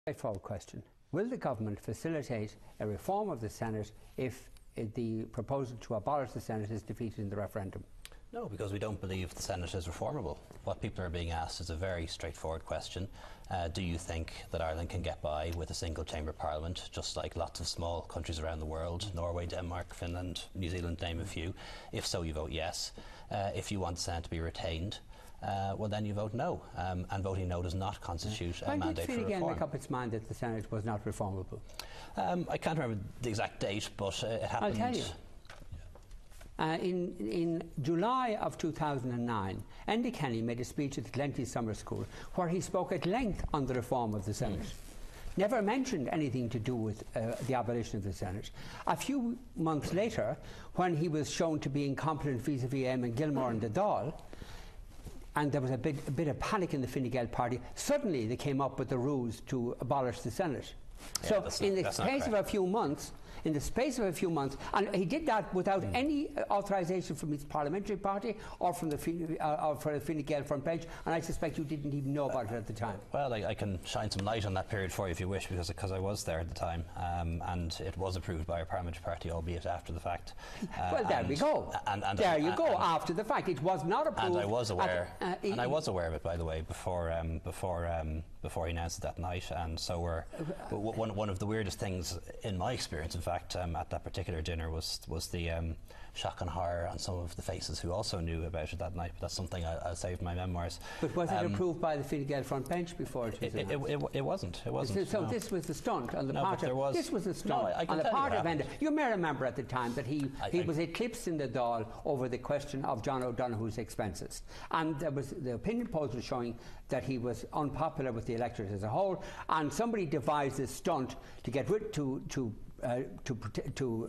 Straightforward question. Will the government facilitate a reform of the Senate if the proposal to abolish the Senate is defeated in the referendum? No, because we don't believe the Senate is reformable. What people are being asked is a very straightforward question. Do you think that Ireland can get by with a single chamber parliament, just like lots of small countries around the world, Norway, Denmark, Finland, New Zealand, name a few? If so, you vote yes. If you want the Senate to be retained, well then you vote no, and voting no does not constitute a mandate for reform. When did Fine Gael make up its mind that the Senate was not reformable? I can't remember the exact date, but it happened. I'll tell you. In July of 2009, Enda Kenny made a speech at the Glenty Summer School where he spoke at length on the reform of the Senate. Never mentioned anything to do with the abolition of the Senate. A few months later, when he was shown to be incompetent vis-à-vis Eamon Gilmore and the Dáil, and there was a bit of panic in the Fine Gael party, suddenly they came up with the rules to abolish the Senate. Yeah, so in the space of a few months, and he did that without any authorisation from his parliamentary party or from the Fine Gael front page, and I suspect you didn't even know about it at the time. Well, I can shine some light on that period for you if you wish, because I was there at the time, and it was approved by our parliamentary party, albeit after the fact. Well, there we go. There you go. After the fact, it was not approved. And I was aware, and I was aware of it, by the way, before he announced it that night. And so one of the weirdest things in my experience, in fact, at that particular dinner was the shock and horror on some of the faces who also knew about it that night. But that's something I'll save in my memoirs. But was it approved by the Fine Gael front bench before it was announced? It wasn't. So no. This was the stunt on the part of this was the stunt on the part of Enda. You may remember at the time that he was eclipsed in the Dáil over the question of John O'Donoghue's expenses, and there was the opinion polls were showing that he was unpopular with the electorate as a whole, and somebody devised this stunt to get rid to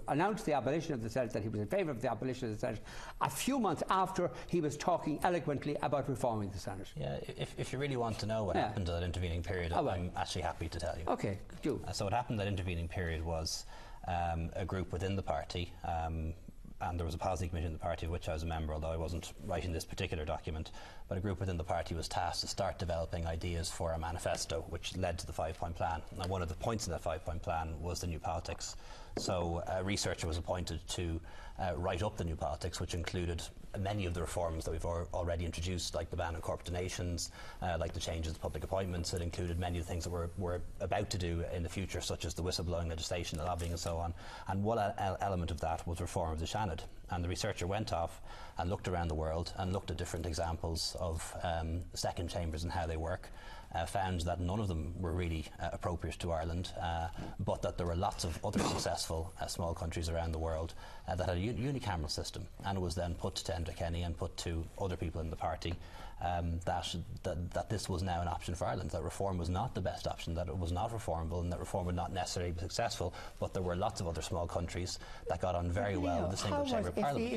announce the abolition of the Senate, that he was in favour of the abolition of the Senate, a few months after he was talking eloquently about reforming the Senate. Yeah, if you really want to know what happened in that intervening period, I'm actually happy to tell you. Okay, do. So what happened in that intervening period was a group within the party, and there was a policy committee in the party of which I was a member, although I wasn't writing this particular document, but a group within the party was tasked to start developing ideas for a manifesto which led to the 5-point plan. Now, one of the points in that 5-point plan was the new politics. So a researcher was appointed to write up the new politics, which included many of the reforms that we've already introduced, like the ban on corporate donations, like the changes to public appointments. It included many of the things that we're about to do in the future, such as the whistleblowing legislation, the lobbying and so on. And one element of that was reform of the Seanad. And the researcher went off and looked around the world and looked at different examples of second chambers and how they work. Found that none of them were really appropriate to Ireland, but that there were lots of other successful small countries around the world that had a unicameral system, and it was then put to Enda Kenny and put to other people in the party that this was now an option for Ireland, that reform was not the best option, that it was not reformable, and that reform would not necessarily be successful, but there were lots of other small countries that got on very well with the single chamber parliament.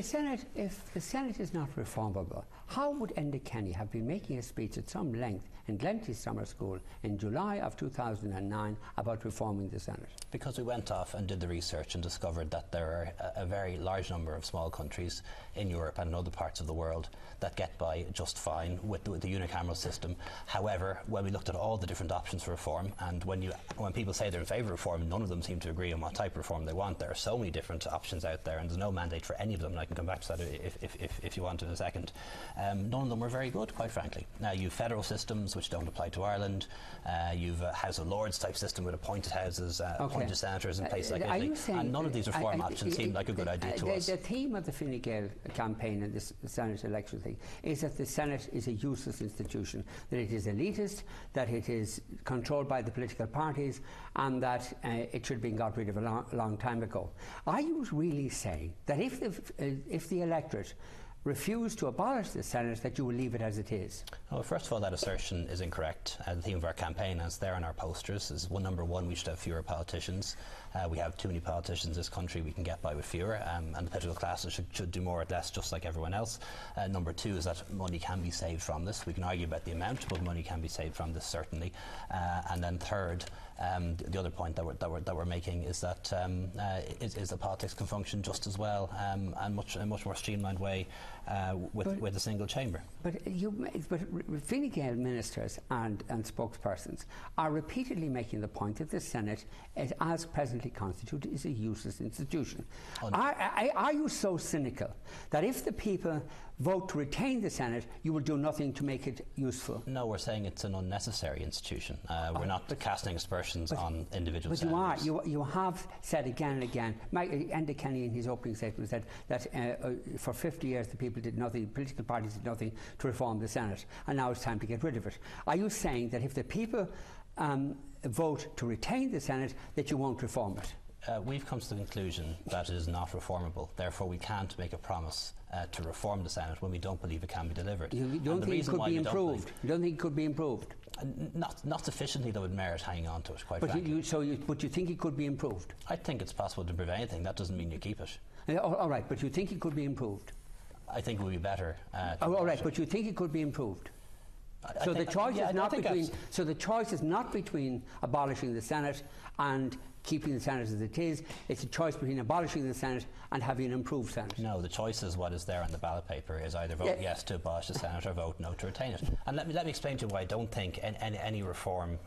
If the Senate is not reformable, how would Enda Kenny have been making a speech at some length in Glenty Summer School in July of 2009 about reforming the Senate? Because we went off and did the research and discovered that there are a very large number of small countries in Europe and in other parts of the world that get by just fine with the unicameral system. However, when we looked at all the different options for reform, and when people say they're in favour of reform, none of them seem to agree on what type of reform they want. There are so many different options out there, and there's no mandate for any of them, and I can come back to that if you want in a second. None of them were very good, quite frankly. Now, you've federal systems which don't apply to Ireland. You've a House of Lords type system with appointed houses, appointed senators in places like Italy, and none of these reform options seem like a good idea to us. The theme of the Fine Gael campaign and this Senate election thing is that the Senate is a useless institution, that it is elitist, that it is controlled by the political parties, and that it should have been got rid of a long time ago. Are you really saying that if the electorate refuse to abolish the Senate, that you will leave it as it is? Well, first of all, that assertion is incorrect. The theme of our campaign, as there on our posters, is number one, we should have fewer politicians. We have too many politicians in this country, we can get by with fewer, and the political classes should do more or less just like everyone else. Number two is that money can be saved from this. We can argue about the amount, but money can be saved from this, certainly. And then third, The other point that we're making is that is that politics can function just as well and in a much more streamlined way with a single chamber. But Fine Gael ministers and spokespersons are repeatedly making the point that the Senate, as presently constituted, is a useless institution. Are you so cynical that if the people vote to retain the Senate, you will do nothing to make it useful? No, we're saying it's an unnecessary institution. We're not casting aspersions on individual senators. But you have said again and again, Enda Kenny in his opening statement said that for 50 years the people did nothing, political parties did nothing to reform the Senate, and now it's time to get rid of it. Are you saying that if the people vote to retain the Senate, that you won't reform it? We've come to the conclusion that it is not reformable. Therefore, we can't make a promise to reform the Senate when we don't believe it can be delivered. You don't think it could be improved? You don't think it could be improved? Not sufficiently that would merit hanging on to it, quite frankly. But you think it could be improved? I think it's possible to improve anything. That doesn't mean you keep it. All right, but you think it could be improved? I think it would be better. All right, but you think it could be improved? So the choice is not between abolishing the Senate and keeping the Senate as it is. It's a choice between abolishing the Senate and having an improved Senate. No, the choice is what is there on the ballot paper is either vote yes to abolish the Senate or vote no to retain it. And let me explain to you why I don't think any reform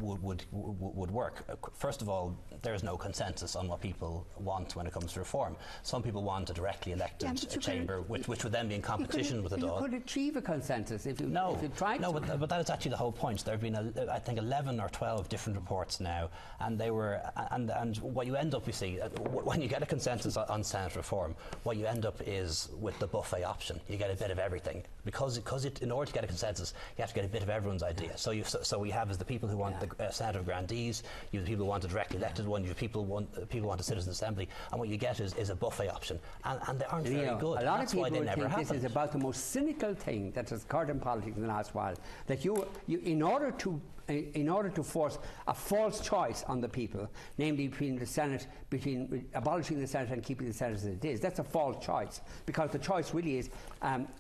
would work. First of all, there is no consensus on what people want when it comes to reform. Some people want a directly elected chamber, which would then be in competition with the Dáil. You could achieve a consensus if you tried to. No, but that is actually the whole point. There have been, I think, 11 or 12 different reports now, and they were, and what you end up, you see, when you get a consensus on Senate reform, what you end up is with the buffet option. You get a bit of everything because in order to get a consensus, you have to get a bit of everyone's idea. So we have as the people who want the Senate of Grandees, you have the people who want a directly elected one, you have people who want a citizen assembly, and what you get is a buffet option, and they aren't very good. A lot of people think this is about the most cynical thing that has occurred in politics in the last while. That you in order to force a false choice on the people, namely between abolishing the Senate and keeping the Senate as it is, that's a false choice, because the choice really is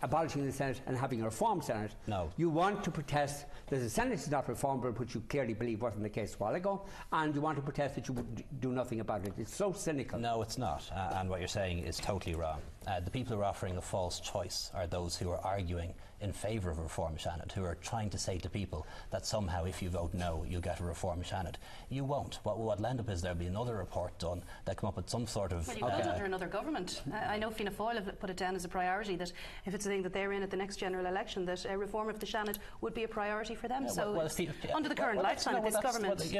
abolishing the Senate and having a reformed Senate. No. You want to protest that the Senate is not reformable, which you clearly believe wasn't the case a while ago, and you want to protest that you would do nothing about it. It's so cynical. No, it's not, and what you're saying is totally wrong. The people who are offering a false choice are those who are arguing in favour of a reform Seanad, who are trying to say to people that somehow if you vote no, you'll get a reform Seanad. You won't. What will end up is there'll be another report done that come up with some sort of... Well, you could under another government. I know Fianna Fáil have put it down as a priority that if it's a thing that they're in at the next general election, that a reform of the Seanad would be a priority for them. Under the current lifetime of this government.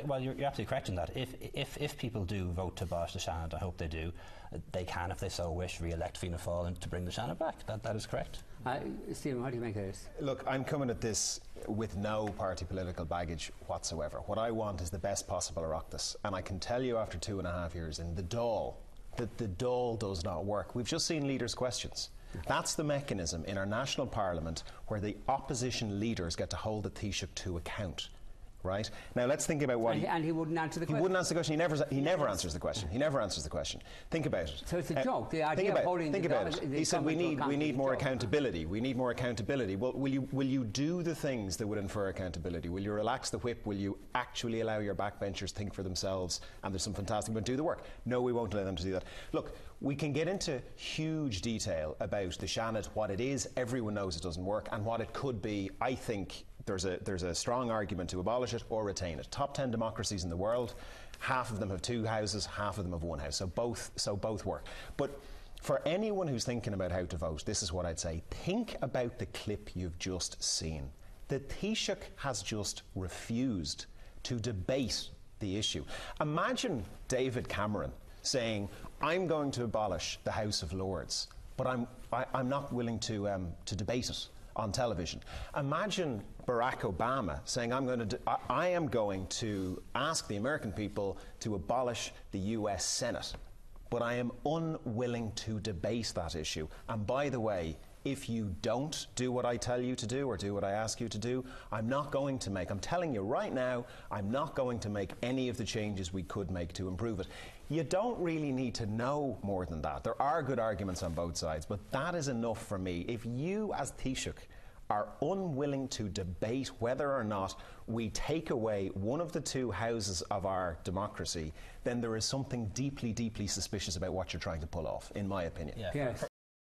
Well, you're absolutely correct in that. If people do vote to abolish the Seanad, I hope they do, they can, if they so wish, re-elect Fianna Fáil and to bring the Seanad back. That is correct. Stephen, what do you make of this? Look, I'm coming at this with no party political baggage whatsoever. What I want is the best possible Oireachtas, and I can tell you after 2.5 years in the Dáil that the Dáil does not work. We've just seen leaders' questions. That's the mechanism in our national parliament where the opposition leaders get to hold the Taoiseach to account. Right? Now let's think about what and he wouldn't answer the question. He wouldn't answer the question. He never answers the question. He never answers the question. Think about it. So it's a joke. The idea of holding think about it. He said we need more accountability. We need more accountability. Well, will you do the things that would infer accountability? Will you relax the whip? Will you actually allow your backbenchers to think for themselves? And there's some fantastic, but do the work. No, we won't allow them to do that. Look, we can get into huge detail about the Seanad, what it is. Everyone knows it doesn't work, and what it could be. I think there's a strong argument to abolish it or retain it. Top 10 democracies in the world, half of them have 2 houses, half of them have 1 house. So both work. But for anyone who's thinking about how to vote, this is what I'd say. Think about the clip you've just seen. The Taoiseach has just refused to debate the issue. Imagine David Cameron saying, I'm going to abolish the House of Lords, but I'm not willing to debate it on television. Imagine Barack Obama saying, I am going to ask the American people to abolish the US Senate, but I am unwilling to debate that issue. And by the way, if you don't do what I tell you to do or do what I ask you to do, I'm telling you right now, I'm not going to make any of the changes we could make to improve it. You don't really need to know more than that. There are good arguments on both sides, but that is enough for me. If you, as Taoiseach, are unwilling to debate whether or not we take away one of the two houses of our democracy, then there is something deeply, deeply suspicious about what you're trying to pull off, in my opinion. Yeah. Yes.